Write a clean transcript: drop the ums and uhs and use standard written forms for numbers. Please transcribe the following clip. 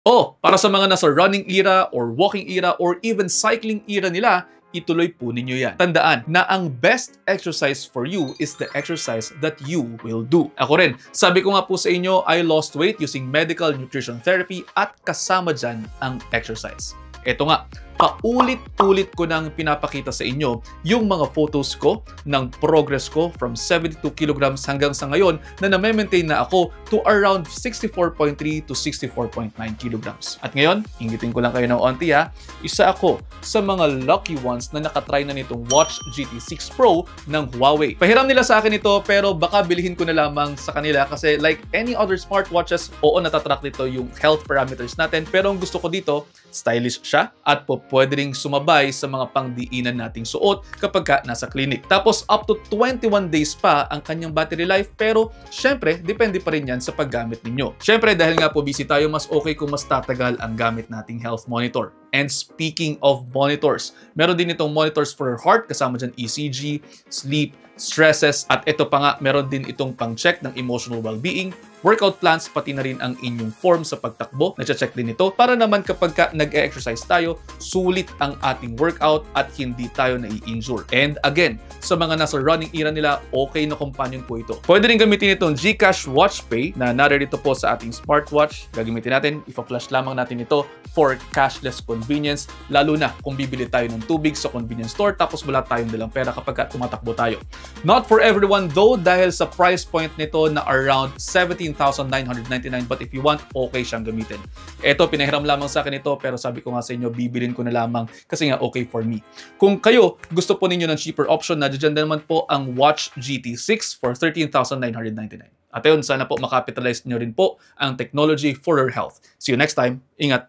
O para sa mga nasa running era or walking era or even cycling era nila, ituloy po ninyo yan. Tandaan na ang best exercise for you is the exercise that you will do. Ako rin, sabi ko nga po sa inyo, I lost weight using medical nutrition therapy at kasama dyan ang exercise. Ito nga, paulit-ulit ko nang pinapakita sa inyo yung mga photos ko ng progress ko from 72 kilograms hanggang sa ngayon na na-maintain na ako to around 64.3 to 64.9 kilograms. At ngayon, ingitin ko lang kayo ng onti ha, isa ako sa mga lucky ones na nakatry na nitong Watch GT6 Pro ng Huawei. Pahiram nila sa akin ito pero baka bilihin ko na lamang sa kanila kasi like any other smartwatches, oo natatrack dito yung health parameters natin pero ang gusto ko dito, stylish siya at pwede ring sumabay sa mga pangdiinan nating suot kapag ka nasa clinic. Tapos up to 21 days pa ang kanyang battery life pero syempre depende pa rin yan sa paggamit ninyo. Syempre dahil nga po busy tayo, mas okay kung mas tatagal ang gamit nating health monitor. And speaking of monitors, meron din itong monitors for heart kasama dyan ECG, sleep, stresses at ito pa nga meron din itong pang-check ng emotional well-being, workout plans, pati na rin ang inyong form sa pagtakbo. Nache-check din ito para naman kapag nag-exercise tayo, sulit ang ating workout at hindi tayo nai-injure. And again, sa mga nasa running era nila, okay na companion po ito. Pwede rin gamitin itong GCash Watch Pay na naririto po sa ating smartwatch. Gagamitin natin, ipa-flash lamang natin ito for cashless convenience, lalo na kung bibili tayo ng tubig sa convenience store tapos wala tayong dalang pera kapag tumatakbo tayo. Not for everyone though dahil sa price point nito na around 17,999 but if you want, okay siyang gamitin. Ito, pinahiram lamang sa akin ito pero sabi ko nga sa inyo, bibilin ko na lamang kasi nga okay for me. Kung kayo gusto po ninyo ng cheaper option, nandiyan naman po ang Watch GT6 for 13,999. At ayun, sana po makapitalize nyo rin po ang technology for your health. See you next time. Ingat!